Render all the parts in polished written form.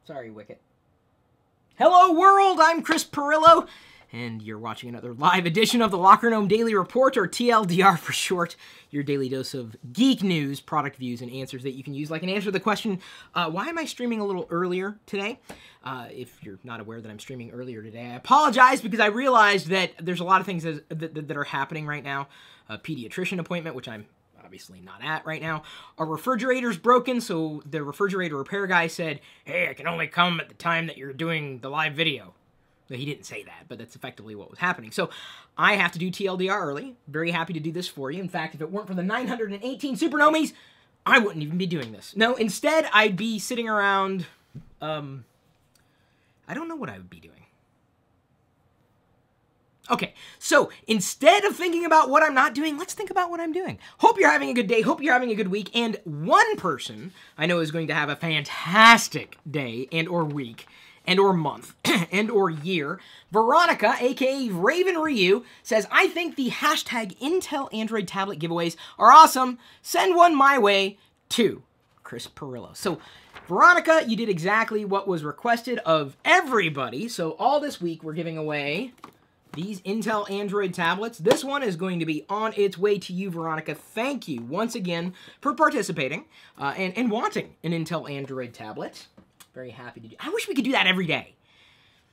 Sorry, Wicket. Hello, world! I'm Chris Pirillo, and you're watching another live edition of the LockerGnome Daily Report, or TLDR for short, your daily dose of geek news, product views, and answers that you can use, like an answer to the question, why am I streaming a little earlier today? If you're not aware that I'm streaming earlier today, I apologize, because I realized that there's a lot of things that are happening right now. A pediatrician appointment, which I'm obviously not at right now. Our refrigerator's broken, so the refrigerator repair guy said, hey, I can only come at the time that you're doing the live video. He didn't say that, but that's effectively what was happening. So I have to do TLDR early. Very happy to do this for you. In fact, if it weren't for the 918 Supernomies, I wouldn't even be doing this. No, instead, I'd be sitting around, I don't know what I would be doing. Okay, so instead of thinking about what I'm not doing, let's think about what I'm doing. Hope you're having a good day. Hope you're having a good week. And one person I know is going to have a fantastic day and or week and or month and or year. Veronica, aka Raven Ryu, says, I think the hashtag Intel Android tablet giveaways are awesome. Send one my way to Chris Pirillo. So Veronica, you did exactly what was requested of everybody. So all this week we're giving away these Intel Android tablets. This one is going to be on its way to you, Veronica. Thank you once again for participating and wanting an Intel Android tablet. Very happy to do. I wish we could do that every day.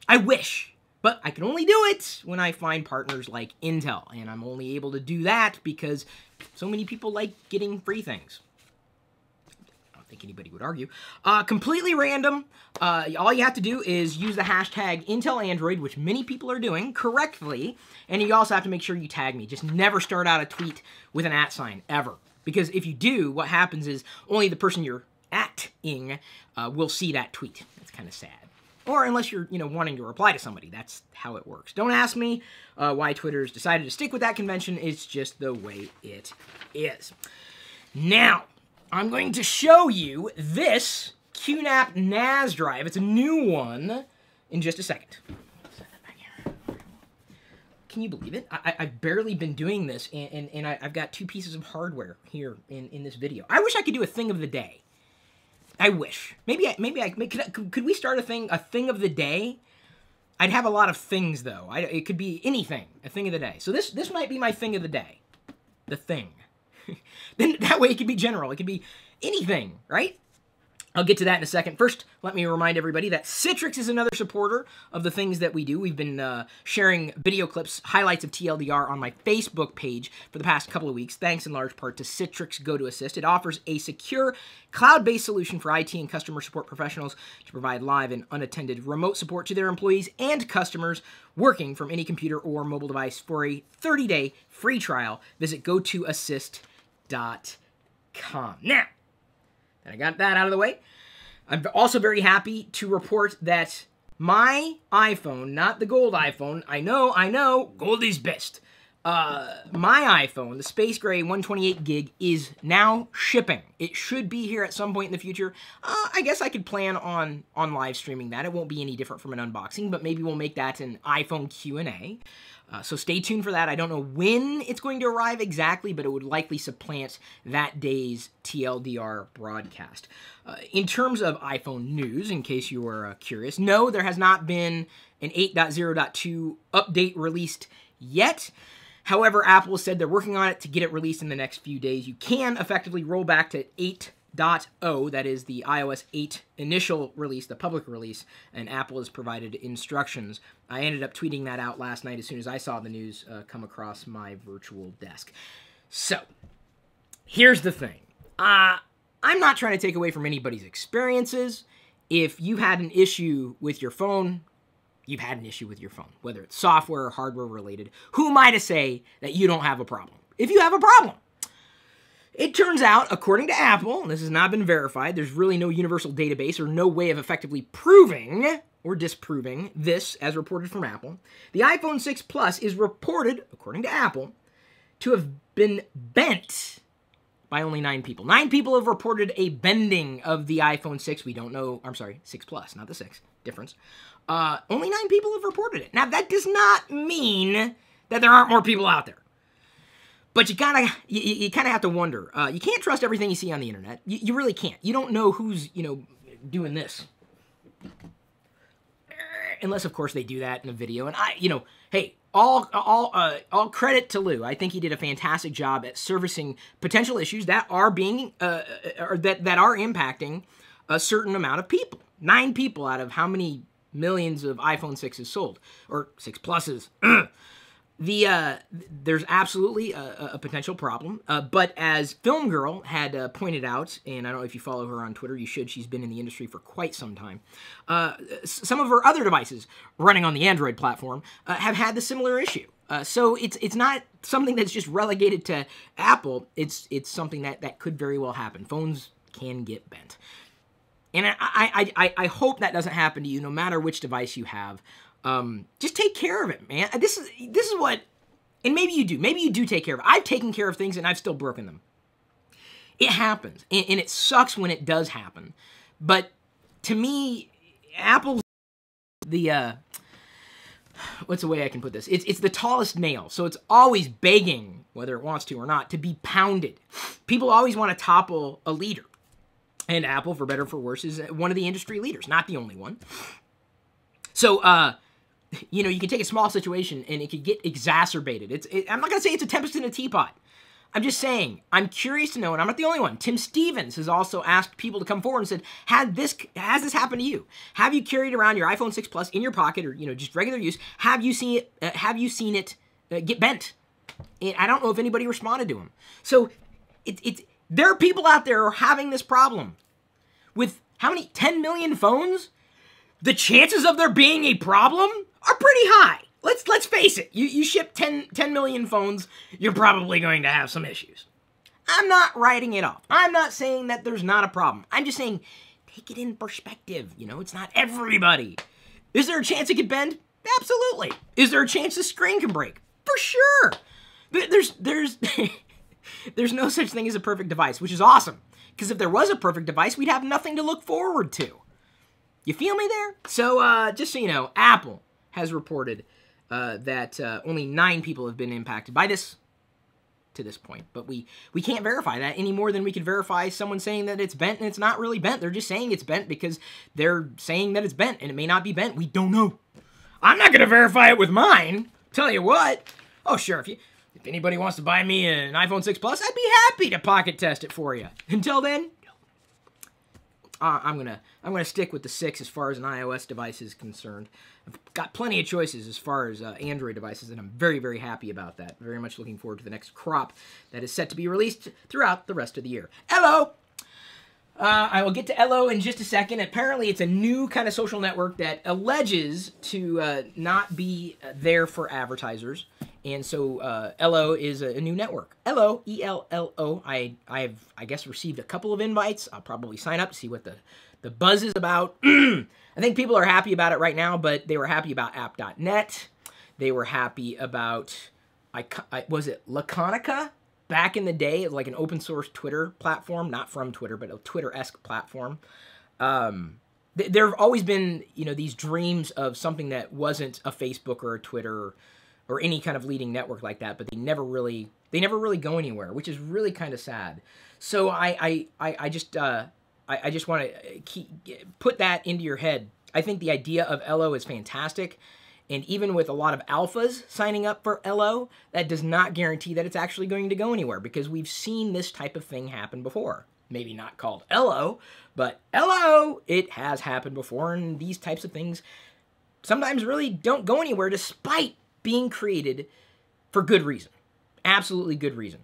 I wish. But I can only do it when I find partners like Intel. And I'm only able to do that because so many people like getting free things. I don't think anybody would argue. Completely random. All you have to do is use the hashtag Intel Android, which many people are doing correctly. And you also have to make sure you tag me. Just never start out a tweet with an @ ever. Because if you do, what happens is only the person you're @ing will see that tweet. That's kind of sad. Or unless you're, wanting to reply to somebody. That's how it works. Don't ask me why Twitter's decided to stick with that convention. It's just the way it is. Now, I'm going to show you this QNAP NAS drive. It's a new one in just a second. Can you believe it? I've barely been doing this, and I've got 2 pieces of hardware here in this video. I wish I could do a thing of the day. I wish. Could we start a thing of the day? I'd have a lot of things, though. It could be anything, a thing of the day. So this might be my thing of the day. The thing. Then that way it could be general. It could be anything, right? I'll get to that in a second. First, let me remind everybody that Citrix is another supporter of the things that we do. We've been sharing video clips, highlights of TLDR on my Facebook page for the past couple of weeks, thanks in large part to Citrix GoToAssist. It offers a secure, cloud-based solution for IT and customer support professionals to provide live and unattended remote support to their employees and customers working from any computer or mobile device. For a 30-day free trial, visit gotoassist.com. Now, and I got that out of the way. I'm also very happy to report that my iPhone, not the gold iPhone, I know, gold is best. My iPhone, the Space Gray 128 gig, is now shipping. It should be here at some point in the future. I guess I could plan on live streaming that. It won't be any different from an unboxing, but maybe we'll make that an iPhone Q&A. So stay tuned for that. I don't know when it's going to arrive exactly, but it would likely supplant that day's TLDR broadcast. In terms of iPhone news, in case you were curious, no, there has not been an 8.0.2 update released yet. However, Apple said they're working on it to get it released in the next few days. You can effectively roll back to 8.0, that is the iOS 8 initial release, the public release, and Apple has provided instructions. I ended up tweeting that out last night as soon as I saw the news come across my virtual desk. So, here's the thing. I'm not trying to take away from anybody's experiences. If you had an issue with your phone, you've had an issue with your phone, whether it's software or hardware related. Who am I to say that you don't have a problem? If you have a problem. It turns out, according to Apple, and this has not been verified, there's really no universal database or no way of effectively proving or disproving this, as reported from Apple. The iPhone 6 Plus is reported, according to Apple, to have been bent by only 9 people. 9 people have reported a bending of the iPhone 6. We don't know, I'm sorry, 6 Plus, not the 6. Difference. Only 9 people have reported it. Now, that does not mean that there aren't more people out there. But you kind of have to wonder. You can't trust everything you see on the internet. You really can't. You don't know who's, doing this. Unless, of course, they do that in a video. And hey, all credit to Lou. I think he did a fantastic job at servicing potential issues that are being, or that are impacting a certain amount of people. 9 people out of how many millions of iPhone 6s sold, or 6 Pluses. There's absolutely a potential problem, but as Film Girl had pointed out, and I don't know if you follow her on Twitter, you should, she's been in the industry for quite some time, some of her other devices running on the Android platform have had the similar issue. So it's not something that's just relegated to Apple, it's something that could very well happen. Phones can get bent. And I hope that doesn't happen to you, no matter which device you have. Just take care of it, man. This is what, and maybe you do take care of it. I've taken care of things and I've still broken them. It happens, and it sucks when it does happen. But to me, Apple's what's the way I can put this? It's the tallest nail, so it's always begging, whether it wants to or not, to be pounded. People always want to topple a leader. And Apple, for better or for worse, is one of the industry leaders, not the only one. So, you can take a small situation and it could get exacerbated. I'm not going to say it's a tempest in a teapot. I'm just saying, I'm curious to know, and I'm not the only one. Tim Stevens has also asked people to come forward and said, has this happened to you? Have you carried around your iPhone 6 Plus in your pocket, or just regular use? Have you seen it get bent? And I don't know if anybody responded to him. So there are people out there who are having this problem with how many 10 million phones? The chances of there being a problem are pretty high. Let's face it. You ship 10 million phones, you're probably going to have some issues. I'm not writing it off. I'm not saying that there's not a problem. I'm just saying, take it in perspective. It's not everybody. Is there a chance it could bend? Absolutely. Is there a chance the screen can break? For sure. There's no such thing as a perfect device, which is awesome. Because if there was a perfect device, we'd have nothing to look forward to. You feel me there? So, just so you know, Apple has reported that only 9 people have been impacted by this to this point. But we can't verify that any more than we could verify someone saying that it's bent and it's not really bent. They're just saying it's bent because they're saying that it's bent and it may not be bent. We don't know. I'm not going to verify it with mine. Tell you what. Oh, sure. If anybody wants to buy me an iPhone 6 Plus, I'd be happy to pocket test it for you. Until then, I'm gonna stick with the 6 as far as an iOS device is concerned. I've got plenty of choices as far as Android devices, and I'm very, very happy about that. Very much looking forward to the next crop that is set to be released throughout the rest of the year. Hello! I will get to Elo in just a second. Apparently, it's a new kind of social network that alleges to not be there for advertisers. And so Elo is a new network. Elo, E-L-L-O. I have, I guess, received a couple of invites. I'll probably sign up to see what the buzz is about. I think people are happy about it right now, but they were happy about app.net. They were happy about, was it Laconica? Back in the day, it was like an open source Twitter platform, not from Twitter, but a Twitter-esque platform. There have always been, these dreams of something that wasn't a Facebook or a Twitter or any kind of leading network like that, but they never really go anywhere, which is really kind of sad. So I just want to put that into your head. I think the idea of Elo is fantastic. And even with a lot of alphas signing up for Elo, that does not guarantee that it's actually going to go anywhere, because we've seen this type of thing happen before. Maybe not called Elo, but Elo, it has happened before, and these types of things sometimes really don't go anywhere despite being created for good reason. Absolutely good reason.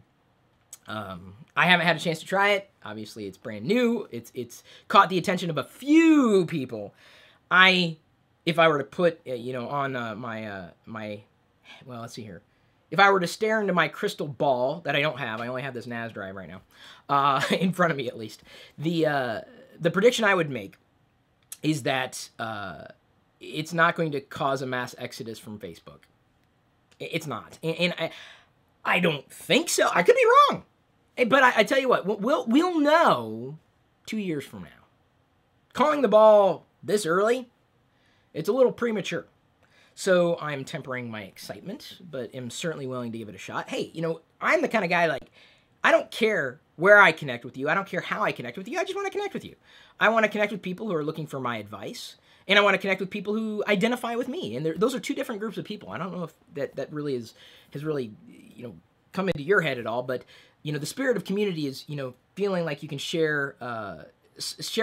I haven't had a chance to try it. Obviously, it's brand new. It's caught the attention of a few people. If I were to put, on well, let's see here. If I were to stare into my crystal ball that I don't have, I only have this NAS drive right now, in front of me at least, the prediction I would make is that it's not going to cause a mass exodus from Facebook. It's not. And I don't think so. I could be wrong. But I tell you what, we'll know 2 years from now. Calling the ball this early, it's a little premature. So I'm tempering my excitement, but am certainly willing to give it a shot. Hey, I'm the kind of guy, I don't care where I connect with you. I don't care how I connect with you. I just want to connect with you. I want to connect with people who are looking for my advice. And I want to connect with people who identify with me. And those are two different groups of people. I don't know if that really has really, come into your head at all. But, the spirit of community is, feeling like you can share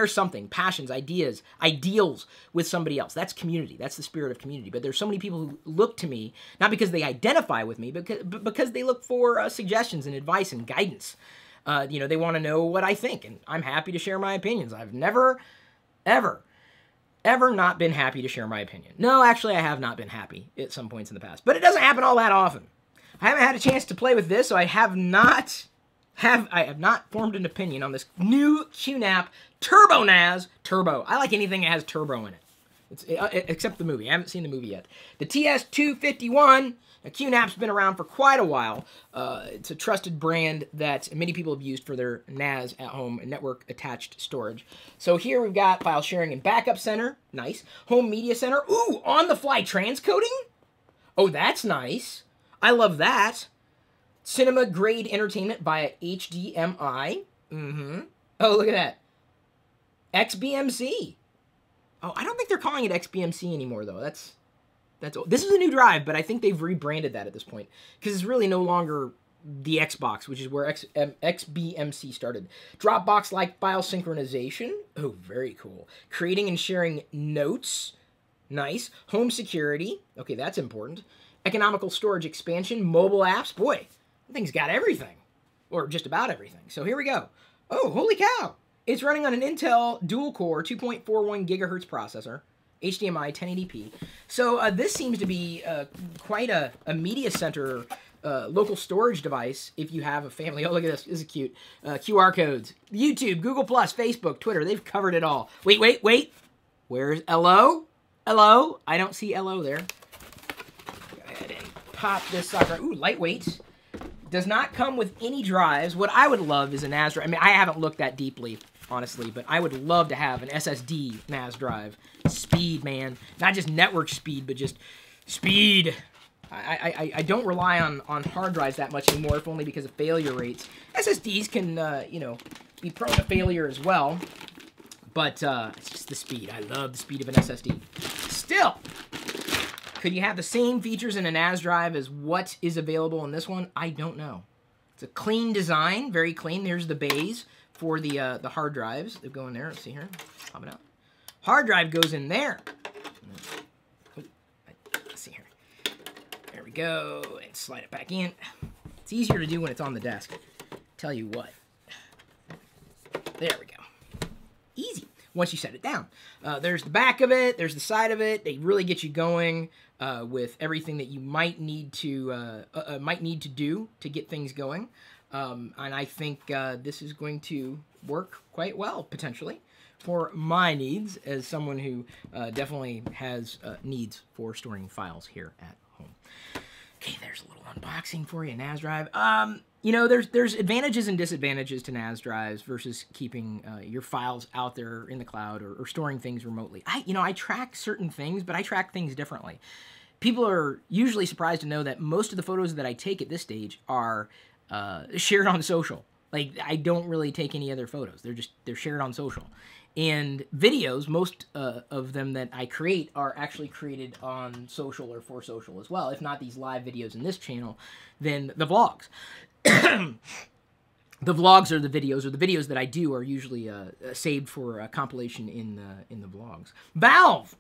something, passions, ideas, ideals with somebody else. That's community. That's the spirit of community. But there's so many people who look to me, not because they identify with me, but because they look for suggestions and advice and guidance. They want to know what I think, and I'm happy to share my opinions. I've never, ever not been happy to share my opinion. No, actually, I have not been happy at some points in the past, but it doesn't happen all that often. I haven't had a chance to play with this, so I have not formed an opinion on this new QNAP Turbo NAS. Turbo. I like anything that has turbo in it. Except the movie. I haven't seen the movie yet. The TS251. Now, QNAP's been around for quite a while. It's a trusted brand that many people have used for their NAS at home and network-attached storage. So here we've got File Sharing and Backup Center. Nice. Home Media Center. Ooh, on-the-fly transcoding? Oh, that's nice. I love that. Cinema-grade entertainment via HDMI. Oh, look at that. XBMC. Oh, I don't think they're calling it XBMC anymore, though. This is a new drive, but I think they've rebranded that at this point because it's really no longer the Xbox, which is where XBMC started. Dropbox-like file synchronization. Oh, very cool. Creating and sharing notes. Nice. Home security. Okay, that's important. Economical storage expansion. Mobile apps. Boy, that thing's got everything, or just about everything. So here we go. Oh, holy cow. It's running on an Intel dual-core 2.41 gigahertz processor. HDMI 1080p. So this seems to be quite a media center local storage device if you have a family. Oh, look at this. This is cute. QR codes. YouTube, Google+, Facebook, Twitter. They've covered it all. Wait. Where's LO? LO? I don't see LO there. Go ahead and pop this sucker. Ooh, lightweight. Does not come with any drives. What I would love is a NAS drive. I mean, I haven't looked that deeply, honestly, but I would love to have an SSD NAS drive. Speed, man. Not just network speed, but just speed. I don't rely on hard drives that much anymore, if only because of failure rates. SSDs can, be prone to failure as well, but it's just the speed. I love the speed of an SSD. Still, could you have the same features in a NAS drive as what is available in this one? I don't know. It's a clean design, very clean. There's the bays for the hard drives. They go in there. Let's see here. Pop it out. Hard drive goes in there. Let's see here. There we go. And slide it back in. It's easier to do when it's on the desk. Tell you what. There we go. Easy. Once you set it down. There's the back of it. There's the side of it. They really get you going with everything that you might need to do to get things going. And I think this is going to work quite well, potentially, for my needs as someone who definitely has needs for storing files here at home. Okay, there's a little unboxing for you, NAS drive. There's advantages and disadvantages to NAS drives versus keeping your files out there in the cloud or storing things remotely. I track certain things, but I track things differently. People are usually surprised to know that most of the photos that I take at this stage are shared on social. Like, I don't really take any other photos. They're shared on social. And videos, most of them that I create are actually created on social or for social as well. If not these live videos in this channel, then the vlogs. The vlogs are the videos, or the videos that I do are usually saved for a compilation in the vlogs. Valve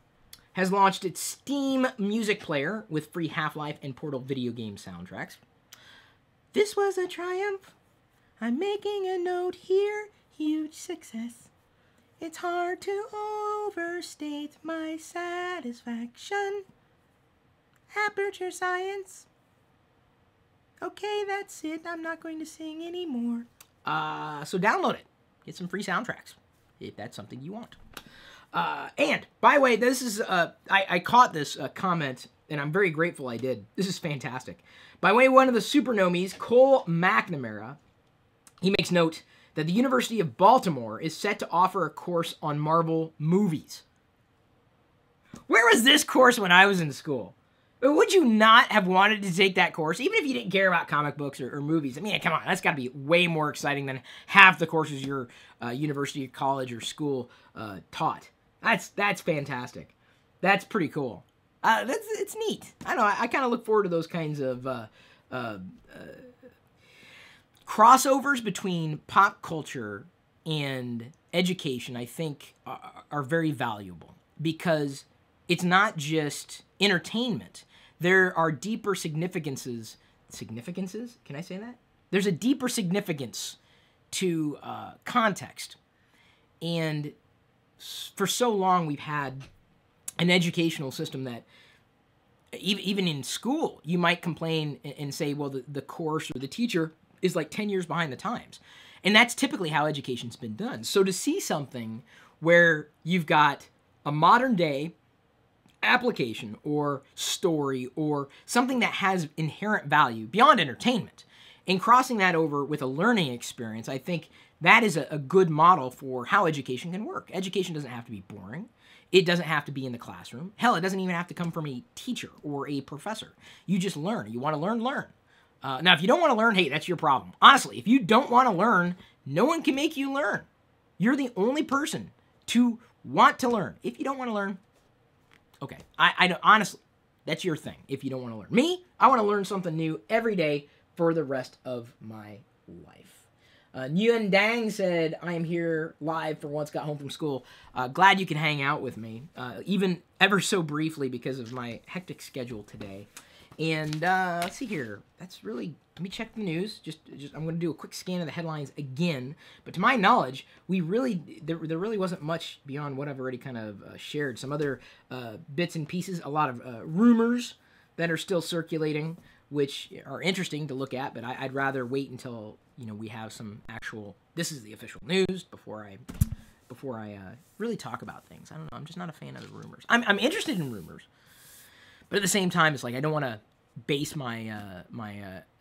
has launched its Steam music player with free Half-Life and Portal video game soundtracks. This was a triumph. I'm making a note here. Huge success. It's hard to overstate my satisfaction. Aperture Science. Okay, that's it. I'm not going to sing anymore. So download it. Get some free soundtracks, if that's something you want. And, by the way, this is, I caught this comment, and I'm very grateful I did. This is fantastic. By the way, one of the supernomies, Cole McNamara, he makes note that the University of Baltimore is set to offer a course on Marvel movies. Where was this course when I was in school? Would you not have wanted to take that course, even if you didn't care about comic books or movies? I mean, come on, that's got to be way more exciting than half the courses your university, college, or school taught. That's fantastic. That's pretty cool. It's neat. I don't know. I kind of look forward to those kinds of crossovers between pop culture and education. I think are very valuable because it's not just entertainment. There are deeper significances. Significances? Can I say that? There's a deeper significance to context. And for so long, we've had an educational system that, even in school, you might complain and say, well, the course or the teacher is like 10 years behind the times. And that's typically how education's been done. So to see something where you've got a modern day application or story or something that has inherent value beyond entertainment and crossing that over with a learning experience, I think that is a good model for how education can work. Education doesn't have to be boring. It doesn't have to be in the classroom. Hell, it doesn't even have to come from a teacher or a professor. You just learn. You want to learn, learn. Now, if you don't want to learn, hey, that's your problem. Honestly, if you don't want to learn, no one can make you learn. You're the only person to want to learn. If you don't want to learn, okay. I honestly, that's your thing if you don't want to learn. Me, I want to learn something new every day for the rest of my life. Nguyen Dang said, I am here live for once, got home from school. Glad you can hang out with me, even ever so briefly because of my hectic schedule today. And let's see here. That's really, let me check the news. Just I'm going to do a quick scan of the headlines again. But to my knowledge, there really wasn't much beyond what I've already kind of shared. Some other bits and pieces, a lot of rumors that are still circulating, which are interesting to look at, but I'd rather wait until, we have some actual, this is the official news before I really talk about things. I don't know. I'm just not a fan of the rumors. I'm interested in rumors, but at the same time, it's like I don't want to base my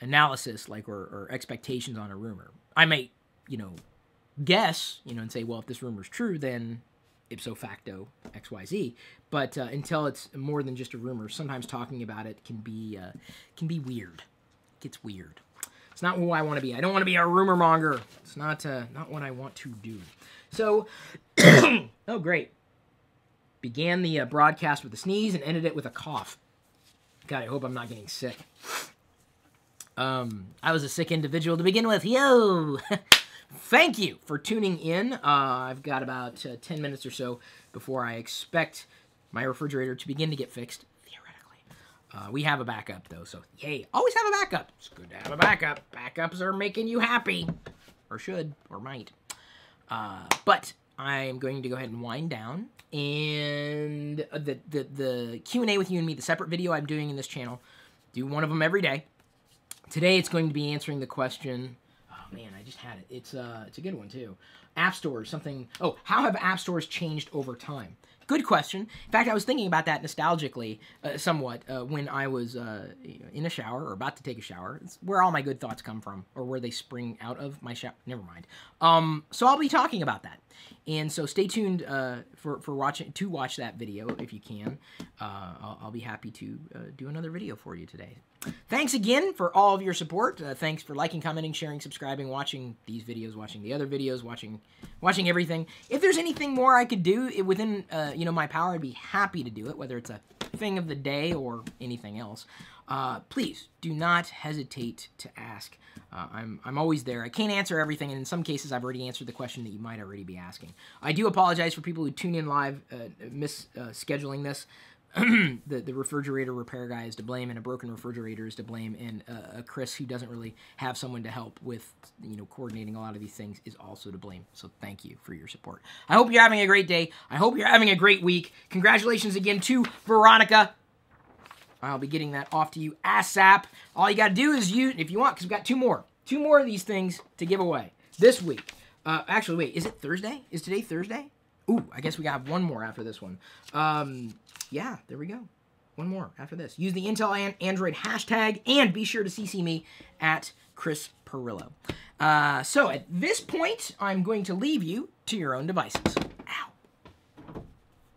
analysis or expectations on a rumor. I might, guess, and say, well, if this rumor is true, then ipso facto XYZ. But until it's more than just a rumor, sometimes talking about it can be weird. It gets weird. It's not who I want to be. I don't want to be a rumor monger. It's not what I want to do. So, oh great. Began the broadcast with a sneeze and ended it with a cough. God, I hope I'm not getting sick. I was a sick individual to begin with. Yo! Thank you for tuning in. I've got about 10 minutes or so before I expect my refrigerator to begin to get fixed, theoretically. We have a backup, though, so yay. Always have a backup. It's good to have a backup. Backups are making you happy. Or should, or might. But I'm going to go ahead and wind down. And the Q&A with you and me, the separate video I'm doing in this channel, do one of them every day. Today it's going to be answering the question... Oh, man, I just had it. It's a good one, too. App stores, something... Oh, how have app stores changed over time? Good question. In fact, I was thinking about that nostalgically, somewhat, when I was in a shower, or about to take a shower. It's where all my good thoughts come from, or where they spring out of my shower. Never mind. So I'll be talking about that. And so stay tuned for watch that video, if you can. I'll be happy to do another video for you today. Thanks again for all of your support. Thanks for liking, commenting, sharing, subscribing, watching these videos, watching the other videos, watching everything. If there's anything more I could do within my power, I'd be happy to do it, whether it's a thing of the day or anything else. Please do not hesitate to ask. I'm always there. I can't answer everything, and in some cases I've already answered the question that you might already be asking. I do apologize for people who tune in live, scheduling this. The refrigerator repair guy is to blame, and a broken refrigerator is to blame, and a Chris who doesn't really have someone to help with coordinating a lot of these things is also to blame. So thank you for your support. I hope you're having a great day. I hope you're having a great week. Congratulations again to Veronica. I'll be getting that off to you ASAP. All you got to do is if you want, because we've got two more of these things to give away this week. Actually, wait, is it Thursday? Is today Thursday? Ooh, I guess we got one more after this one. Yeah, there we go. One more after this. Use the Intel and Android hashtag, and be sure to CC me at Chris Pirillo. So at this point, I'm going to leave you to your own devices.